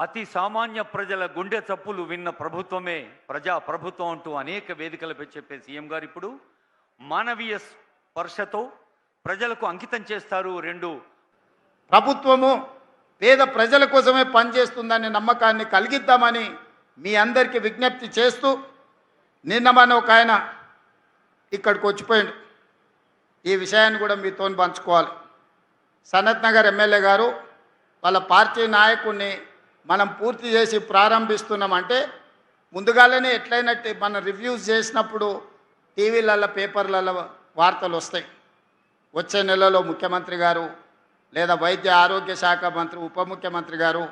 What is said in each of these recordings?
అతి సామాన్య ప్రజల గుండె చప్పులు విన్న ప్రభుత్వమే ప్రజా ప్రభుత్వం అంటూ అనేక వేదికలపై చెప్పే సీఎం గారు ఇప్పుడు మానవీయ స్పర్శతో ప్రజలకు అంకితం చేస్తారు. ప్రభుత్వము పేద ప్రజల కోసమే పనిచేస్తుందనే నమ్మకాన్ని కలిగిద్దామని మీ అందరికీ విజ్ఞప్తి చేస్తూ, నిన్న మన ఒక ఆయన ఇక్కడికి వచ్చిపోయాడు. ఈ విషయాన్ని కూడా మీతో పంచుకోవాలి. సనత్ నగర్ ఎమ్మెల్యే గారు వాళ్ళ పార్టీ నాయకుడిని మనం పూర్తి చేసి ప్రారంభిస్తున్నామంటే ముందుగానే ఎట్లయినట్టు మనం రివ్యూస్ చేసినప్పుడు టీవీలలో పేపర్లలో వార్తలు వస్తాయి. వచ్చే నెలలో ముఖ్యమంత్రి గారు లేదా వైద్య ఆరోగ్య శాఖ మంత్రి ఉప ముఖ్యమంత్రి గారు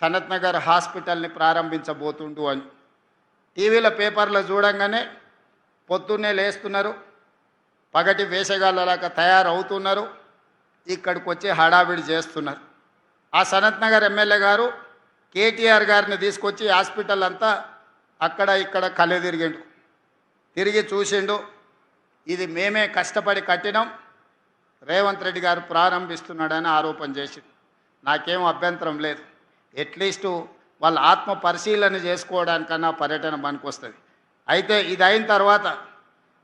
సనత్ నగర్ హాస్పిటల్ని ప్రారంభించబోతుండు అని టీవీల పేపర్లో చూడంగానే పొద్దున్నే లేస్తున్నారు, పగటి వేసగాళ్ళలాగా తయారవుతున్నారు, ఇక్కడికి వచ్చి హడావిడి చేస్తున్నారు. ఆ సనత్ నగర్ ఎమ్మెల్యే గారు కేటీఆర్ గారిని తీసుకొచ్చి హాస్పిటల్ అంతా అక్కడ ఇక్కడ కళ్ళు తిరిగి చూసిండు. ఇది మేమే కష్టపడి కట్టినాం, రేవంత్ రెడ్డి గారు ప్రారంభిస్తున్నాడని ఆరోపణ చేసిండు. నాకేం అభ్యంతరం లేదు. అట్లీస్టు వాళ్ళ ఆత్మ పరిశీలన చేసుకోవడానికన్నా పర్యటన పనికొస్తుంది. అయితే ఇది అయిన తర్వాత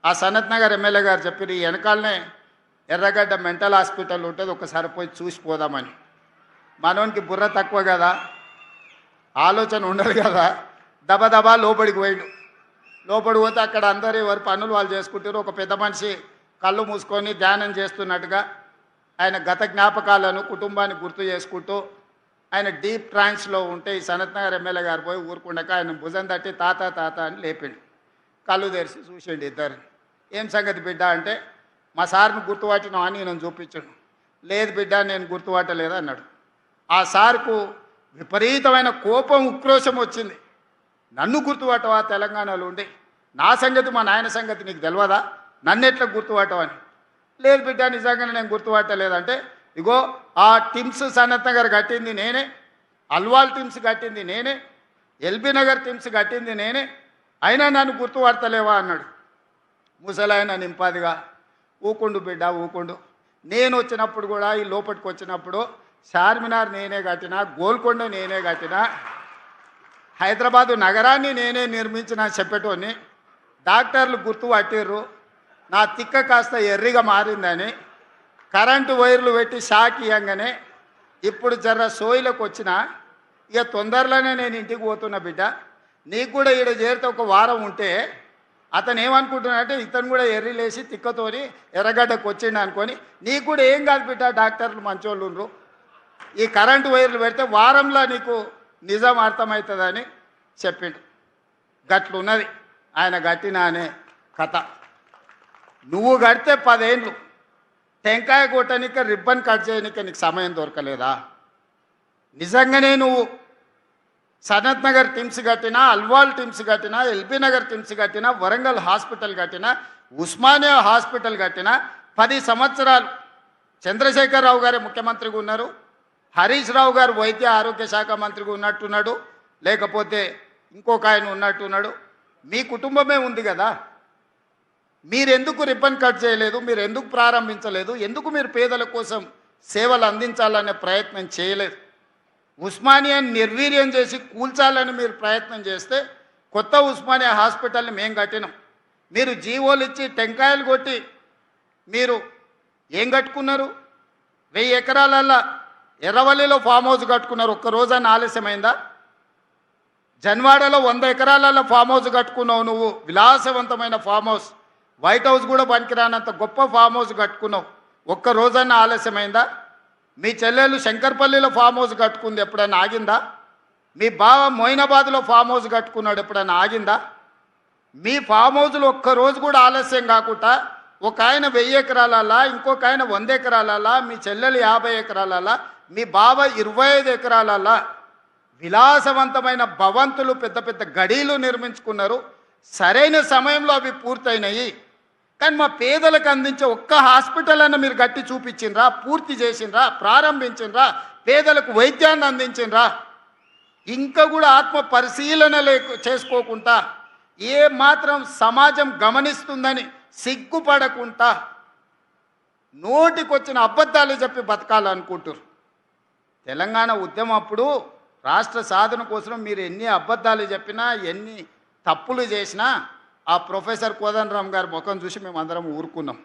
ఆ సనత్ నగర్ ఎమ్మెల్యే గారు చెప్పారు, ఈ వెనకాలనే ఎర్రగడ్డ మెంటల్ హాస్పిటల్ ఉంటుంది, ఒకసారి పోయి చూసిపోదామని. మనోనికి బుర్ర తక్కువ కదా, ఆలోచన ఉండదు కదా, దబదబా లోపలికి పోయాడు. లోపలికి పోతే అక్కడ అందరూ ఎవరి పనులు వాళ్ళు చేసుకుంటారు. ఒక పెద్ద మనిషి కళ్ళు మూసుకొని ధ్యానం చేస్తున్నట్టుగా ఆయన గత జ్ఞాపకాలను కుటుంబాన్ని గుర్తు చేసుకుంటూ ఆయన డీప్ ట్రాన్స్లో ఉంటే ఈ సనత్ నగర్ ఎమ్మెల్యే గారు పోయి ఊరుకుండక ఆయన భుజం తట్టి తాత తాత అని లేపిండు. కళ్ళు తెరిచి చూసిండు ఇద్దరు. ఏం సంగతి బిడ్డ అంటే, మా సార్ని గుర్తుపట్టినావు అని నేను చూపించాడు. లేదు బిడ్డ నేను గుర్తుపట్టలేదు అన్నాడు. ఆ సార్కు విపరీతమైన కోపం ఉక్రోషం వచ్చింది. నన్ను గుర్తుపట్టవా తెలంగాణలో ఉండి, నా సంగతి మా నాయన సంగతి నీకు తెలియదా, నన్ను ఎట్లా గుర్తుపట్టవని. లేదు బిడ్డ నిజంగానే నేను గుర్తుపట్టలేదంటే, ఇగో ఆ టిమ్స్ సనత్ నగర్ కట్టింది నేనే, అల్వాల్ టిమ్స్ కట్టింది నేనే, ఎల్బీ నగర్ టిమ్స్ కట్టింది నేనే, అయినా నన్ను గుర్తుపడతలేవా అన్నాడు. ముసలాయన నింపాదిగా, ఊకుండు బిడ్డ ఊకుండు, నేను వచ్చినప్పుడు కూడా ఈ లోపలికి వచ్చినప్పుడు చార్మినార్ నేనే కట్టినా, గోల్కొండ నేనే కట్టినా, హైదరాబాదు నగరాన్ని నేనే నిర్మించిన చెప్పేటోని, డాక్టర్లు గుర్తుపట్టిర్రు, నా తిక్క కాస్త ఎర్రిగా మారిందని కరెంటు వైర్లు పెట్టి షాక్ ఇవ్వగానే ఇప్పుడు జర్ర సోయిలకు వచ్చిన, ఇక తొందరలోనే నేను ఇంటికి పోతున్నా బిడ్డ, నీకు కూడా ఈడ చేరితే ఒక వారం ఉంటే అతను ఏమనుకుంటున్నాడంటే ఇతను కూడా ఎర్రిలేసి తిక్కతోని ఎర్రగడ్డకు వచ్చిండు అనుకొని, నీకు కూడా ఏం కాదు బిడ్డ, డాక్టర్లు మంచోళ్ళు ఉండ్రు, ఈ కరెంటు వైర్లు పెడితే వారంలో నీకు నిజం అర్థమవుతుందని చెప్పిండు. గట్లున్నది ఆయన గట్టిన అనే కథ. నువ్వు కడితే 10 ఏళ్ళు టెంకాయ కొట్టనిక రిబ్బన్ కట్ చేయనిక నీకు సమయం దొరకలేదా? నిజంగానే నువ్వు సనత్ నగర్ టిమ్స్ కట్టినా, అల్వాల్ టిమ్స్ కట్టినా, ఎల్బీ నగర్ టిమ్స్ కట్టినా, వరంగల్ హాస్పిటల్ కట్టినా, ఉస్మానియా హాస్పిటల్ కట్టినా 10 సంవత్సరాలు చంద్రశేఖరరావు గారే ముఖ్యమంత్రిగా ఉన్నారు. హరీష్ రావు గారు వైద్య ఆరోగ్య శాఖ మంత్రిగా ఉన్నట్టున్నాడు, లేకపోతే ఇంకొక ఆయన ఉన్నట్టున్నాడు. మీ కుటుంబమే ఉంది కదా, మీరెందుకు రిబ్బన్ కట్ చేయలేదు? మీరు ఎందుకు ప్రారంభించలేదు? ఎందుకు మీరు పేదల కోసం సేవలు అందించాలనే ప్రయత్నం చేయలేదు? ఉస్మానియాని నిర్వీర్యం చేసి కూల్చాలని మీరు ప్రయత్నం చేస్తే కొత్త ఉస్మానియా హాస్పిటల్ని మేము కట్టినాం. మీరు జీవోలు ఇచ్చి టెంకాయలు కొట్టి మీరు ఏం కట్టుకున్నారు? 1000 ఎకరాలల్లో ఎర్రవల్లిలో ఫామ్ హౌస్ కట్టుకున్నారు. ఒక్క రోజైనా ఆలస్యమైందా? జన్వాడలో 100 ఎకరాలలో ఫామ్ హౌస్ కట్టుకున్నావు నువ్వు, విలాసవంతమైన ఫామ్ హౌస్. వైట్ హౌస్ కూడా పనికిరానంత గొప్ప ఫామ్ హౌస్ కట్టుకున్నావు. ఒక్క రోజైనా ఆలస్యమైందా? మీ చెల్లెలు శంకర్పల్లిలో ఫామ్ హౌస్ కట్టుకుంది, ఎప్పుడైనా ఆగిందా? మీ బావ మొయినాబాద్లో ఫామ్ హౌస్ కట్టుకున్నాడు, ఎప్పుడైనా ఆగిందా? మీ ఫామ్ హౌస్లో ఒక్కరోజు కూడా ఆలస్యం కాకుండా ఒక ఆయన 1000 ఎకరాలలా, ఇంకొక ఆయన 100 ఎకరాలలా, మీ చెల్లెలు 50 ఎకరాలలా, మీ బావ 25 ఎకరాలలా విలాసవంతమైన భవంతులు, పెద్ద పెద్ద గడీలు నిర్మించుకున్నారు. సరైన సమయంలో అవి పూర్తయినాయి. కానీ మా పేదలకు అందించే ఒక్క హాస్పిటల్ అన్న మీరు గట్టి చూపించిండ్రా? పూర్తి చేసిండ్రా? ప్రారంభించిండ్రా? పేదలకు వైద్యాన్ని అందించిండ్రా? ఇంకా కూడా ఆత్మ పరిశీలన చేసుకోకుండా ఏ మాత్రం సమాజం గమనిస్తుందని సిగ్గుపడకుండా నోటికొచ్చిన అబద్ధాలు చెప్పి బతకాలనుకుంటారు. తెలంగాణ ఉద్యమం అప్పుడు రాష్ట్ర సాధన కోసం మీరు ఎన్ని అబద్ధాలు చెప్పినా, ఎన్ని తప్పులు చేసినా ఆ ప్రొఫెసర్ కోదండరామ్ గారి ముఖం చూసి మేము అందరం ఊరుకున్నాం.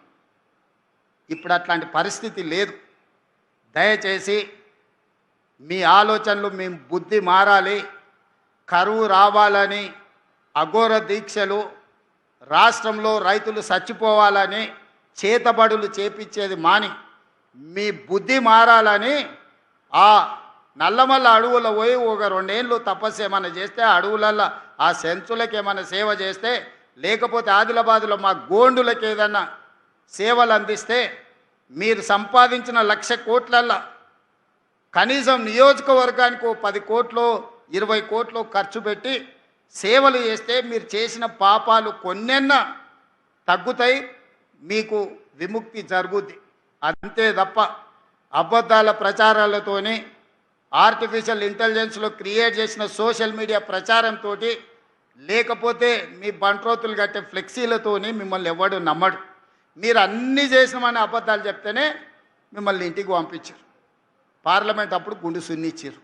ఇప్పుడు అట్లాంటి పరిస్థితి లేదు. దయచేసి మీ ఆలోచనలు, మీ బుద్ధి మారాలి. కరువు రావాలని అఘోర దీక్షలు, రాష్ట్రంలో రైతులు చచ్చిపోవాలని చేతబడులు చేపించేది మాని మీ బుద్ధి మారాలని ఆ నల్లమల్ల అడవుల పోయి ఒక 2 ఏళ్ళు తపస్సు ఏమైనా చేస్తే, అడవులల్లో ఆ సెంచులకు ఏమైనా సేవ చేస్తే, లేకపోతే ఆదిలాబాదులో మా గోండులకు ఏదన్నా సేవలు అందిస్తే, మీరు సంపాదించిన 1,00,000 కోట్లల్లో కనీసం నియోజకవర్గానికి 10 కోట్లు 20 కోట్లు ఖర్చు పెట్టి సేవలు చేస్తే మీరు చేసిన పాపాలు కొన్నెన్నా తగ్గుతాయి, మీకు విముక్తి జరుగుద్ది. అంతే తప్ప అబద్ధాల ప్రచారాలతోని, ఆర్టిఫిషియల్ ఇంటెలిజెన్స్లో క్రియేట్ చేసిన సోషల్ మీడియా ప్రచారంతో, లేకపోతే మీ బంట్రోతులు కట్టే ఫ్లెక్సీలతోని మిమ్మల్ని ఎవడు నమ్మడు. మీరు అన్నీ చేసినామని అబద్ధాలు చెప్తేనే మిమ్మల్ని ఇంటికి పంపించారు. పార్లమెంట్ అప్పుడు గుండు సున్నిచ్చారు.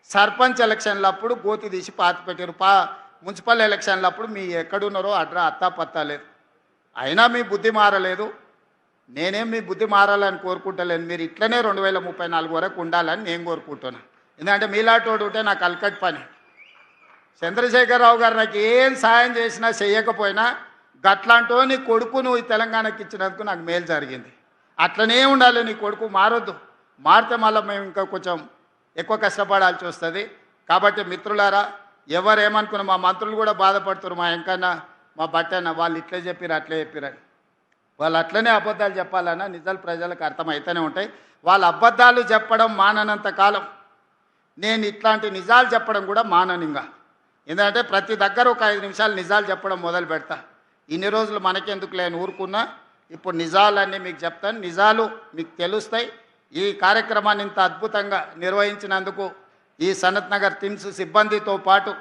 సర్పంచ్ ఎలక్షన్లు అప్పుడు గోతి తీసి పాతి పెట్టారు. మున్సిపల్ ఎలక్షన్లు అప్పుడు మీ ఎక్కడున్నారో అత్తా పత్తా లేదు. అయినా మీ బుద్ధి మారలేదు. నేనేం మీ బుద్ధి మారాలని కోరుకుంటలేను. మీరు ఇట్లనే 2034 వరకు ఉండాలని నేను కోరుకుంటున్నాను. ఎందుకంటే మీలాటోడు ఉంటే నాకు అలకట్ పని. చంద్రశేఖరరావు గారు నాకు ఏం సాయం చేసినా చేయకపోయినా గట్లాంటో నీ కొడుకు నువ్వు ఈ తెలంగాణకి ఇచ్చినందుకు నాకు మేలు జరిగింది. అట్లనే ఉండాలి. నీ కొడుకు మారొద్దు. మారితే మళ్ళీ మేము ఇంకా కొంచెం ఎక్కువ కష్టపడాల్సి వస్తుంది. కాబట్టి మిత్రులారా, ఎవరేమనుకున్నా, మా మంత్రులు కూడా బాధపడుతున్నారు. మా ఎంకన్నా, మా బట్టన్న వాళ్ళు ఇట్లే చెప్పిరు అట్లే చెప్పిరని. వాళ్ళు అట్లనే అబద్ధాలు చెప్పాలన్నా నిజాలు ప్రజలకు అర్థమవుతూనే ఉంటాయి. వాళ్ళు అబద్ధాలు చెప్పడం మాననంత కాలం నేను ఇట్లాంటి నిజాలు చెప్పడం కూడా మాననింగా. ఎందుకంటే ప్రతి దగ్గర ఒక 5 నిమిషాలు నిజాలు చెప్పడం మొదలు పెడతా. ఇన్ని రోజులు మనకెందుకు లేని ఊరుకున్నా, ఇప్పుడు నిజాలన్నీ మీకు చెప్తాను. నిజాలు మీకు తెలుస్తాయి. ఈ కార్యక్రమాన్ని ఇంత అద్భుతంగా నిర్వహించినందుకు ఈ సనత్ నగర్ టిమ్స్ సిబ్బందితో పాటు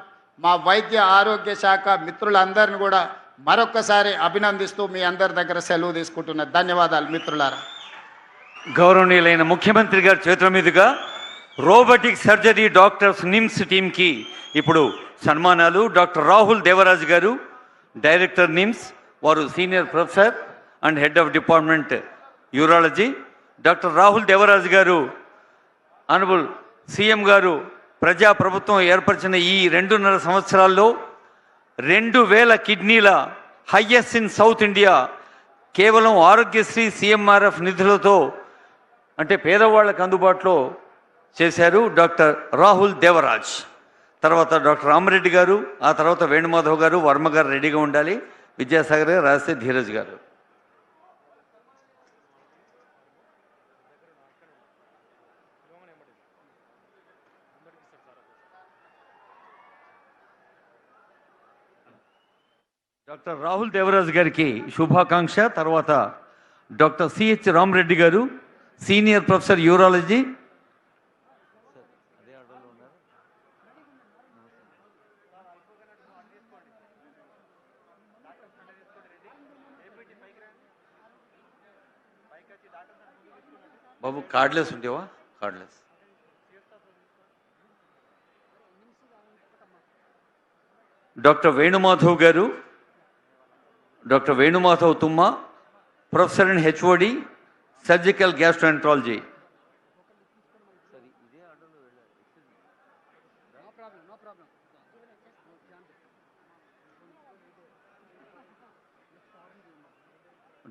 మా వైద్య ఆరోగ్య శాఖ మిత్రులందరిని కూడా మరొక్కసారి అభినందిస్తూ మీ అందరి దగ్గర సెలవు తీసుకుంటున్న ధన్యవాదాలు మిత్రులారా. గౌరవనీయులైన ముఖ్యమంత్రి గారి చేతుల మీదుగా రోబోటిక్ సర్జరీ డాక్టర్స్ నిమ్స్ టీంకి ఇప్పుడు సన్మానాలు. డాక్టర్ రాహుల్ దేవరాజ్ గారు, డైరెక్టర్ నిమ్స్, వారు senior professor and head of department urology. Doctor Rahul Devraj గారు, ఆనరబుల్ సీఎం గారు ప్రజాప్రభుత్వం ఏర్పరిచిన ఈ 2.5 సంవత్సరాల్లో 2000 కిడ్నీల హైయెస్ట్ ఇన్ సౌత్ ఇండియా కేవలం ఆరోగ్యశ్రీ CMRF నిధులతో, అంటే పేదవాళ్ళకు అందుబాటులో చేశారు డాక్టర్ రాహుల్ దేవరాజ్. తర్వాత డాక్టర్ రామరెడ్డి గారు, ఆ తర్వాత వేణుమాధవ్ గారు, వర్మ గారు రెడీగా ఉండాలి. విద్యాసాగర్ గారు, రాస్తే ధీరజ్ గారు. డాక్టర్ రాహుల్ దేవరాజ్ గారికి శుభాకాంక్ష. తర్వాత డాక్టర్ సిహెచ్ రామరెడ్డి గారు, సీనియర్ ప్రొఫెసర్ యూరాలజీ. బాబు కార్డ్లెస్ ఉండేవా? కార్డ్లెస్. డాక్టర్ వేణుమాధవ్ గారు, doctor Venumadhav Tumma, professor and HOD, surgical gastroenterology.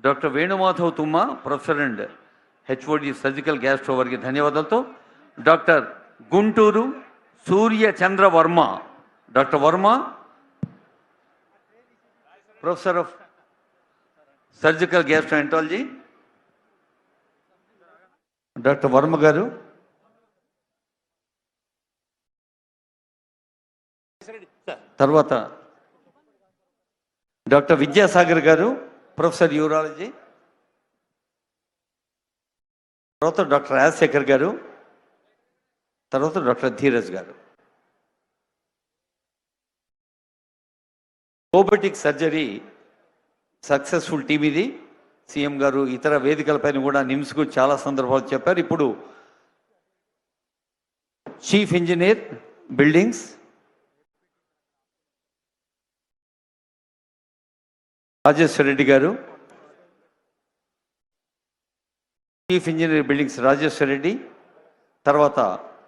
Doctor Venumadhav Tumma, professor and HOD, surgical gastro వారికి ధన్యవాదాలతో doctor Guntur Surya Chandra Varma, doctor Varma, professor of surgical gastroenterology. Doctor Varma గారు. తర్వాత డాక్టర్ విద్యాసాగర్ గారు, ప్రొఫెసర్ యూరాలజీ. తర్వాత డాక్టర్ రాజశేఖర్ గారు, తర్వాత డాక్టర్ ధీరజ్ గారు. రోబోటిక్ సర్జరీ సక్సెస్ఫుల్ టీమ్ ఇది. సీఎం గారు ఇతర వేదికలపైన కూడా నిమ్స్కు చాలా సందర్భాలు చెప్పారు. ఇప్పుడు chief engineer buildings Rajeswara Reddy గారు, chief engineer buildings Rajeswara Reddy. తర్వాత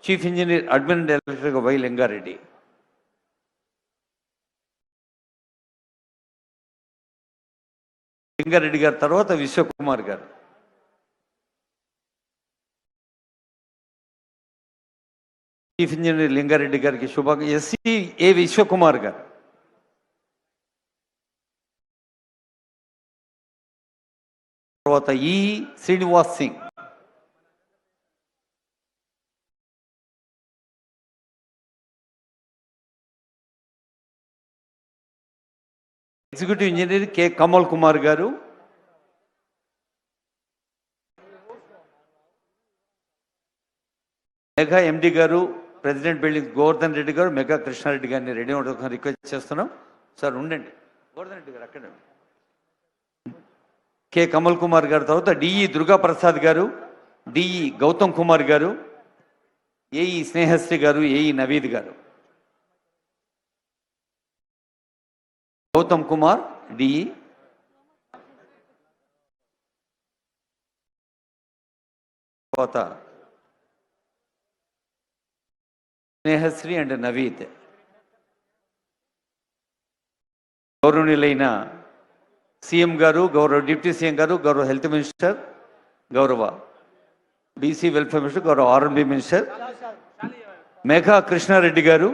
chief engineer admin and electrical Y Lingareddy. Lingareddy గారు తర్వాత విశ్వకుమార్ గారు. చీఫ్ ఇంజనీర్ లింగారెడ్డి గారికి ఎస్సీ ఏ విశ్వకుమార్ గారు. తర్వాత ఈ Srinivas Singh. Executive engineer K Kamal Kumar గారు. మెగా ఎండి గారు, ప్రెసిడెంట్ బిల్డింగ్ గోవర్ధన్ రెడ్డి గారు, మెగా కృష్ణారెడ్డి గారిని రెడీ అవ్వడం రిక్వెస్ట్ చేస్తున్నాం. సార్ ఉండండి, గోవర్ధన్ రెడ్డి గారు అక్కడ. కె కమల్ కుమార్ గారు, తర్వాత డిఈ దుర్గా ప్రసాద్ గారు, డిఈ గౌతమ్ కుమార్ గారు, ఏఈ స్నేహశ్రీ గారు, ఏఈ నవీద్ గారు. గౌతమ్ కుమార్ డిఈ, తర్వాత స్నేహశ్రీ అండ్ నవీద్. గౌరవనీయులైన సీఎం గారు, గౌరవ డిప్యూటీ సీఎం గారు, గౌరవ హెల్త్ మినిస్టర్, గౌరవ బీసీ వెల్ఫేర్ మినిస్టర్, గౌరవ ఆర్ఎంబి మినిస్టర్ మేఘా కృష్ణారెడ్డి గారు,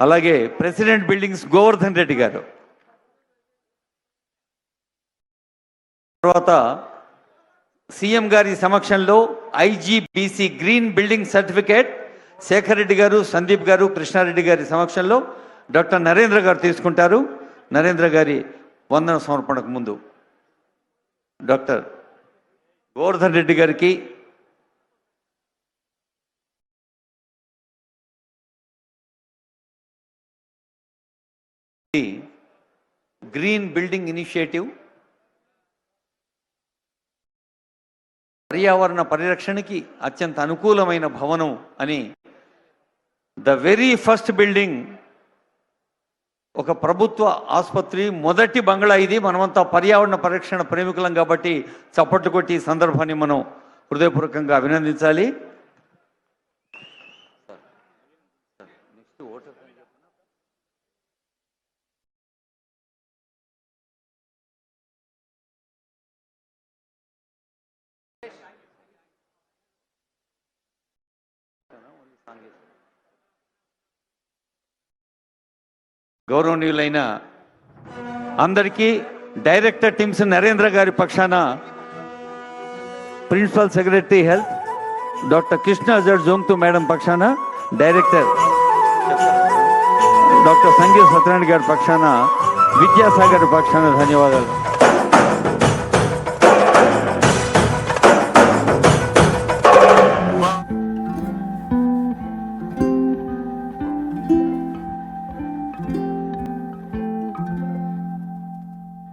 అలాగే ప్రెసిడెంట్ బిల్డింగ్స్ గోవర్ధన్ రెడ్డి గారు. తర్వాత సీఎం గారి సమక్షంలో IGBC green building certificate Shekhar Reddy గారు, సందీప్ గారు, కృష్ణారెడ్డి గారి సమక్షంలో డాక్టర్ నరేంద్ర గారు తీసుకుంటారు. నరేంద్ర గారి వందన సమర్పణకు ముందు డాక్టర్ గోవర్ధన్ రెడ్డి గారికి, గ్రీన్ బిల్డింగ్ ఇనిషియేటివ్ పర్యావరణ పరిరక్షణకి అత్యంత అనుకూలమైన భవనం అని ద వెరీ ఫస్ట్ బిల్డింగ్, ఒక ప్రభుత్వ ఆసుపత్రి మొదటి బంగ్లా ఇది. మనమంతా పర్యావరణ పరిరక్షణ ప్రేమికులం కాబట్టి చప్పట్లు కొట్టి ఈ సందర్భాన్ని మనం హృదయపూర్వకంగా అభినందించాలి. గౌరవనీయులైన అందరికీ డైరెక్టర్ టీమ్స్ నరేంద్ర గారి పక్షాన principal secretary health doctor Krishna Jongthu madam పక్షాన డైరెక్టర్ డాక్టర్ సంగీత సత్యనారాయణ గారి పక్షాన, విద్యాసాగర్ పక్షాన ధన్యవాదాలు.